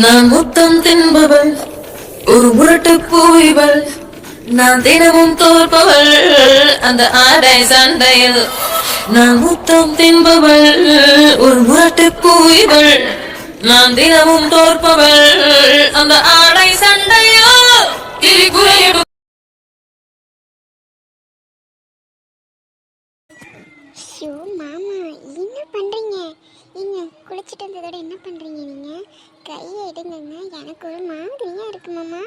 நான் முத்தம் தின்பவள் ஒரு முரட்டு பூய்வள் நான் தினமும் தோற்பவள் அந்த ஆடை சண்டையில் நான் முத்தம் தின்பவள் ஒரு முரட்டு பூய்வள் நான் தினமும் தோற்பவள் அந்த ஆடை சண்டையில் திரிபுரையும் ஷோ மாமா என்ன பண்ணுறீங்க? நீங்க குளிச்சுட்டு வந்ததோட என்ன பண்ணுறீங்க? நீங்கள் கையை எடுங்கங்க, எனக்கு ஒரு மாதிரியாக இருக்கு மாமா.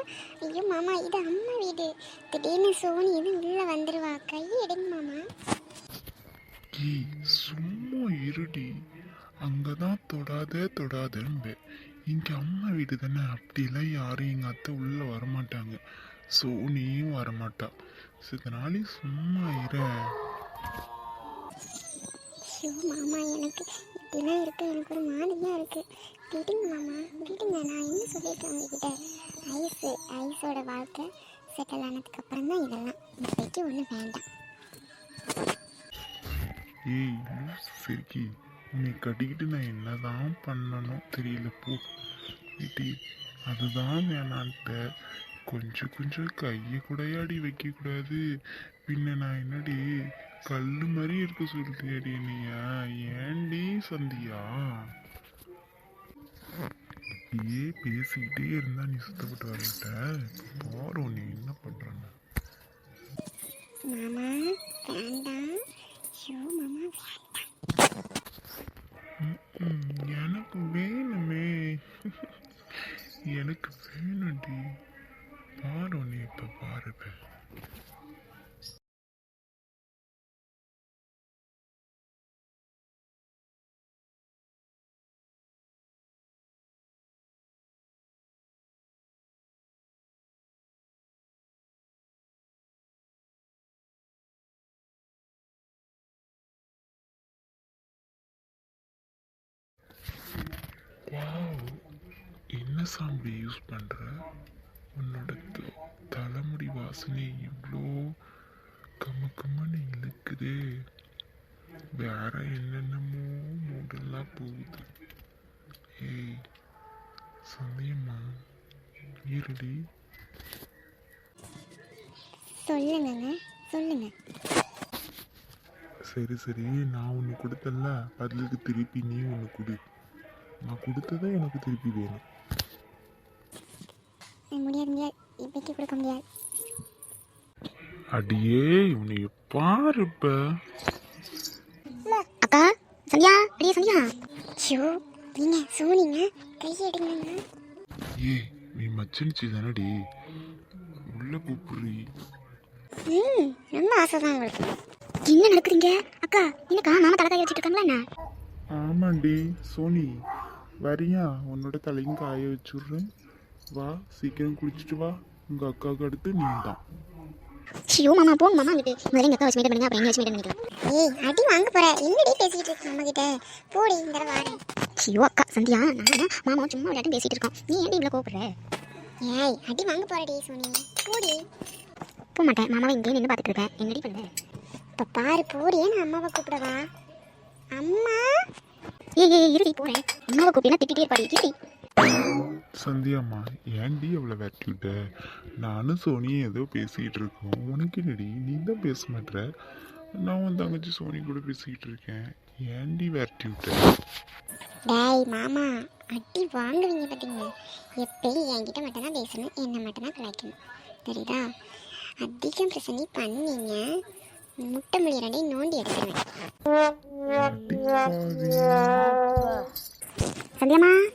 ஐயோ மாமா, இது அம்மா வீடு, திடீர்னு சோனி எதுவும் உள்ளே வந்துடுவா. கையை எடுங்க மாமா. சும்மா இருடி, அங்கதான் தொடாதேன்பே. இங்க அம்மா வீடு தானே, அப்படிலாம் யாரும் எங்க அத்தை உள்ள வரமாட்டாங்க, சோனியும் வரமாட்டா. இதனாலே சும்மா இரு. ஷோ மாமா, எனக்கு இப்படிலாம் இருக்கு, எனக்கு ஒரு மாதிரியாக இருக்குது. விடுங்க மாமா, விடுங்க. நான் என்ன சொல்லியிருக்கேன் உங்ககிட்ட, ஐஸோட வாழ்க்கை செட்டில் ஆனதுக்கப்புறம் தான் இதெல்லாம். இப்போதைக்கு ஒன்றும் வேண்டாம். சரி, உன்னை கட்டிக்கிட்டு நான் என்னதான் பண்ணணும் தெரியல போ. வீட்டி அதுதான் வேணான்ட்ட. கொஞ்சம் கையை கூடையாடி வைக்கக்கூடாது. பின்ன நான் என்னடி கல்லு மாதிரி இருக்க சொல்லிட்டியாடி நீயா? ஏண்டி சந்தியா பேசிக்கிட்டே இருந்தா நீ சுத்தப்பட்டு வரட்ட பாரு நீ என்ன பண்றன்னு. மாமா வேண்டாம். ஷோ மாமா எனக்கு வேணுமே, எனக்கு வேணும்டி. பாரு நீ இப்ப பாருப்ப. என்ன சாம்பி யூஸ் பண்ற? உன்னோட தலைமுடி வாசனை இவ்வளோ கம்மன்னு இழுக்குதே. வேற என்னென்னமோ மூடெல்லாம் போகுது. ஏய் சந்தியம்மா, இருடி. சொல்லுங்க. சரி, நான் ஒன்று கொடுத்தல, பதிலுக்கு திருப்பி நீ ஒன்று கொடு. நான் கொடுத்ததை எனக்கு திருப்பி வேணும். முடியாது, இப்போக்கி கொடுக்க முடியாது. அடியே உன்னை பாருப்ப. அக்கா சந்தியா, அடியே சந்தியா. ஷோ நீங்க சோனிங்க, கையை எடுங்க. நீ மச்சனிச்சு தானடி, உள்ள கூப்பிடுறி. ரொம்ப ஆசை தான் உங்களுக்கு. என்ன நடக்குதுங்க அக்கா? என்னக்கா மாமா தலை காய வச்சுட்டு இருக்காங்களா என்ன? ஆமாண்டி சோனி, வரியா? உன்னோட தலையும் காய வச்சுடுறேன். வா சீக்கிரம் குளிச்சுட்டு வா. உங்க அக்காவுக்கு அடுத்து நீ தான். ஷியோ மாமா போங்க மாமா கிட்ட. முதல்ல எங்க அக்கா வச்சு மீட் பண்ணுங்க, அப்புறம் என்ன வச்சு மீட் பண்ணிக்கலாம். அடி வாங்க போற, என்னடி பேசிட்டு இருக்க மாமா கிட்ட? போடி இந்த தடவை வாரேன். ஷியோ அக்கா சந்தியா, நான் மாமா சும்மா விளையாட்டு பேசிட்டு இருக்கோம், நீ ஏன் இவ்வளோ கோபப்படுற? அடி வாங்க போறடி சோனி, போடி. போக மாட்டேன், மாமாவை இங்கே நின்று பார்த்துட்டு இருப்பேன். என்னடி பண்ணுவேன்? இப்போ பாரு போடி, நான் அம்மாவை கூப்பிடவா? அம்மா இருடி போறேன். அம்மாவை கூப்பிட்டா திட்டிகிட்டே இருப்பாடி, கிட்டி. சந்தியாம்மா, ஏன்டி அவ்வளோ விரட்டிவிட்ட? நானும் சோனியும் ஏதோ பேசிகிட்டு இருக்கோம். உனக்கு என்னடி, நீ தான் பேச மாட்டேற. நான் உன் தங்கச்சி சோனி கூட பேசிக்கிட்டு இருக்கேன். ஏன்டி விரட்டி விட்ட? டேய் மாமா, அடி வாங்குவீங்க பார்த்தீங்க. எப்பயும் என்கிட்ட மட்டும் தான் பேசணும், என்னை மட்டும் தான் கலாய்க்கணும், தெரியுதா? அதிகம் பிரசங்கி பண்ணீங்க, முட்டை முடியறடே நோண்டி எடுத்துருவேன்.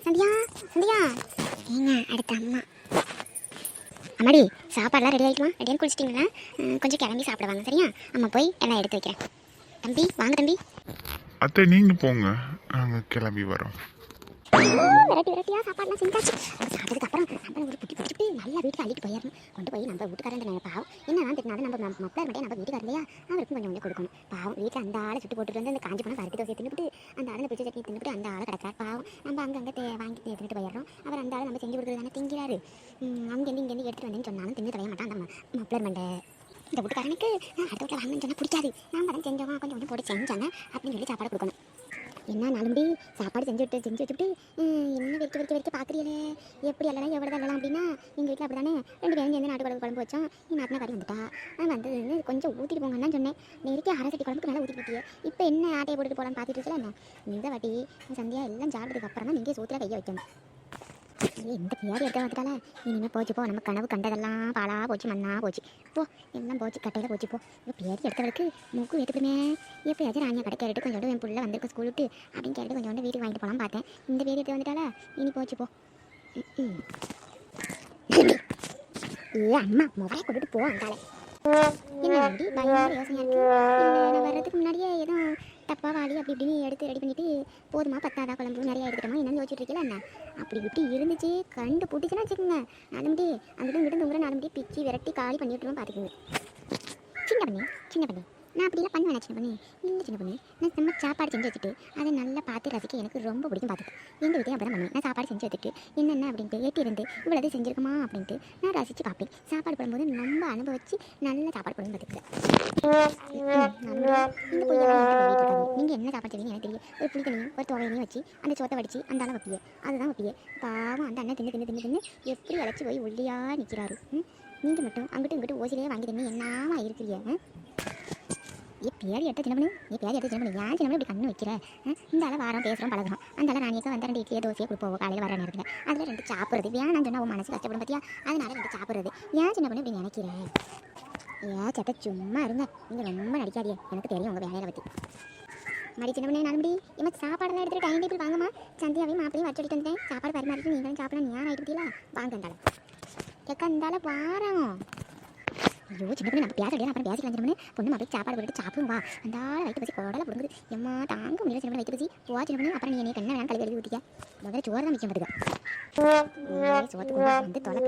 சந்தியா ஏங்க அடுத்த அம்மா. அம்மாடி சாப்பாடுலாம் ரெடி ஆகிட்டுமா? ரெடியாக குளிச்சிட்டிங்களா? கொஞ்சம் கிளம்பி சாப்பிடுவாங்க, சரியா? அம்மா போய் எல்லாம் எடுத்து வைக்கிறேன். தம்பி வாங்க தம்பி. அத்தை நீங்க போங்க, நாங்கள் கிளம்பி வரோம். வெரைட்டியாக சாப்பாடுலாம் செஞ்சாச்சு. அது சாப்பிட்டதுக்கு அப்புறம் நம்ம ஒரு புட்டி நல்லா வீட்டுக்கு அள்ளிட்டு போயிடணும். கொண்டு போய் நம்ம வீட்டுக்காரன் பாவம் என்ன திட்டினாலும் நம்ம மப்பிளர் மட்டும் நம்ம வீட்டுக்கார இல்லையா, அவருக்கும் கொஞ்சம் கொடுக்கணும். பாவம் வீட்டில் அந்த ஆளை சுட்டு போட்டுட்டு வந்து அந்த காஞ்சி போனால் கருத்து தோசை தின்னுட்டு, அந்த ஆளை பிடிச்ச சட்னி தின்னுட்டு அந்த ஆளை கிடக்கார் பாவம். நம்ம அங்கங்கே வாங்கி தின்னுட்டு போயிடுறோம். அவர் அந்த ஆளை நம்ம செஞ்சு கொடுக்குறது தானே திங்கிறாரு. அங்கேருந்து இங்கேருந்து எடுத்துகிட்டு வந்தேன்னு சொன்னாலும் தின்னு தொலைய மாட்டான் அந்த மப்பிளர் மண்டை. இந்த வீட்டுக்காரனுக்கு அடுத்த வீட்டில் வாங்கன்னு சொன்னால் பிடிக்காது. நம்ம தான் செஞ்சோம், கொஞ்சம் போட்டு செஞ்சாங்க அப்படின்னு சொல்லி சாப்பாடு கொடுக்கணும். என்ன நாலும்படி சாப்பாடு செஞ்சு வச்சுட்டு என்ன வெறிக்க பார்க்குறீங்களே எப்படி எல்லாம் எவ்வளோ எல்லாம் அப்படின்னா எங்கள் வீட்டில் அப்படி தானே 2 பேரும் சேர்ந்து நாட்டு குழம்பு வச்சோம். என் நாத்தனா கறி வந்துட்டா. நான் வந்தது கொஞ்சம் ஊற்றிட்டு போங்கன்னு சொன்னேன். நெருக்கி அரை சட்டி குழம்புக்கு நல்லா ஊற்றி போட்டியே. இப்போ என்ன ஆட்டையை போட்டுட்டு போகலான்னு பார்த்துட்டு இருக்கல என்ன இந்த வாட்டி சந்தியா எல்லாம் சாப்பிட்டதுக்கு அப்புறம் தான் நீங்கள் சூத்திர கையை வைக்கணும். இந்த பியாரி எடுத்து வந்துட்டால இனிமேல் போச்சு போ. நம்ம கனவு கண்டதெல்லாம் பாலா போச்சு, மண்ணா போச்சு. போ எல்லாம் போச்சு, கட்டையில் போச்சு. போ இப்போ பியாரி எடுத்தவளுக்கு மூக்கு எடுத்துடுமே. எப்போயாச்சும் ராணியை கடை கேட்டு கொஞ்சோண்டு என் பிள்ளை வந்திருக்க ஸ்கூல் விட்டு அப்படின்னு கேட்டு கொஞ்சோண்டு வீட்டுக்கு வாங்கிட்டு போகலாம் பார்த்தேன். இந்த பியாரி எடுத்து வந்துட்டால இனி போச்சு போ. அம்மா மொபைல் கொண்டுட்டு போ அந்தால. என்ன அப்படி பயங்கர யோசனையாக இருக்குது. நான் வர்றதுக்கு முன்னாடியே எதுவும் தப்பா வாளி அப்படி இப்படின்னு எடுத்து ரெடி பண்ணிட்டு போதுமா பத்தாதா குழம்பு நிறையா எடுத்துட்டோமா என்னன்னு யோசிச்சுட்டு இருக்கல என்ன அப்படி இப்படி இருந்துச்சு. கண்டு போட்டுச்சுன்னா வச்சுக்கோங்க. நாலும்படி அங்கிட்ட இங்கிட்ட தூங்குற நாலும்படி பிச்சு விரட்டி காலி பண்ணி விட்டுருவோம் பார்த்துக்கோங்க. சின்ன பண்ணி நான் அப்படிலாம் பண்ணுவேன் சின்ன பண்ணி. இல்லை சின்ன பண்ணி நான் நம்ம சாப்பாடு செஞ்சு வச்சுட்டு அதை நல்லா பார்த்து ரசிக்க எனக்கு ரொம்ப பிடிக்கும். பார்த்துட்டு எங்கள் வீட்டையும் அப்படி தான் பண்ணுவேன். நான் சாப்பாடு செஞ்சு வச்சுட்டு என்னென்ன அப்படின்ட்டு ஏற்றி இருந்து இவ்வளோ செஞ்சிருக்குமா அப்படின்ட்டு நான் ரசித்து பார்ப்பேன். சாப்பாடு போடும்போது ரொம்ப அனுபவிச்சு நல்ல சாப்பாடு போடுன்னு பார்த்துக்கிறேன். இந்த பொய்யெல்லாம் நீங்கள் என்ன சாப்பாடு செய்வீங்க எனக்கு தெரியும். ஒரு புளி தண்ணியும் ஒரு துவையனையும் வச்சு அந்த சோத்தை வடிச்சு அந்த அளவு வைப்பியே அதுதான் வைப்பியே. பாவம் அந்த அண்ணன் தின்னு எப்படி அழைச்சி போய் ஒல்லியாக நிற்கிறாரு. நீங்கள் மட்டும் அங்கிட்டு இங்கிட்டு ஓசிலேயே வாங்கி தண்ணி என்னாமா இருக்கிறீங்க. பேர் எடுத்து சின்ன பண்ணு ஏன் சின்ன பண்ணி இப்படி கண்ணு வைக்கிற. இந்த அளவு வாரம் பேசுகிறோம் பழகிறோம். அந்த அளவு நாளைக்கு வந்து 2 இட்லியோ தோசையோ கொடுப்போம் காலையில் வர நேரத்தில். அதில் 2 சாப்பிட்றது வேணான்னு சொன்னால் உன் மனசு கஷ்டப்படும் பார்த்தியா. அதனால 2 சாப்பிட்றது ஏன் சின்ன பண்ணி இப்படி நினைக்கிறேன். ஏன் சட்ட சும்மா இருங்க. நீங்கள் ரொம்ப நடிக்காதீங்க. எனக்கு தெரியும் உங்கள் வேலையை பற்றி. மாதிரி சின்ன பண்ணி நாலும்படி இவன் சாப்பாடெல்லாம் எடுத்துகிட்டு டைம் டேபிள் வாங்கம்மா. சந்தியாவையும் மாப்பிளையும் வச்சு எடுத்து வந்தேன். சாப்பாடு பரிமாறிட்டு நீங்களும் சாப்பிடலாம். நீ ஆகிட்டு பற்றியில வாங்க இருந்தாலும் கேட்க இருந்தாலும் வாரம். ஐயோ சின்ன பண்ணி நம்ம பேச அப்புறம் பேசிக்கலாம். சின்ன பண்ணி பொண்ணு மாப்பிள்ளை சாப்பாடு போட்டு சாப்பிடும் வா. அந்த வயிற்று பசி கோடலை பிடுங்குது. எம்மா தாங்க முடியல சின்ன பண்ணி வயிற்று பசி போவா. சின்ன பண்ணி அப்புறம் நீ என்ன என்ன வேணாலும் கழுவி எழுதி ஊற்றிக்க. முதல்ல சோறு தான் மிச்சம் பண்ணுங்க. சோத்துக்கு வந்து தொலை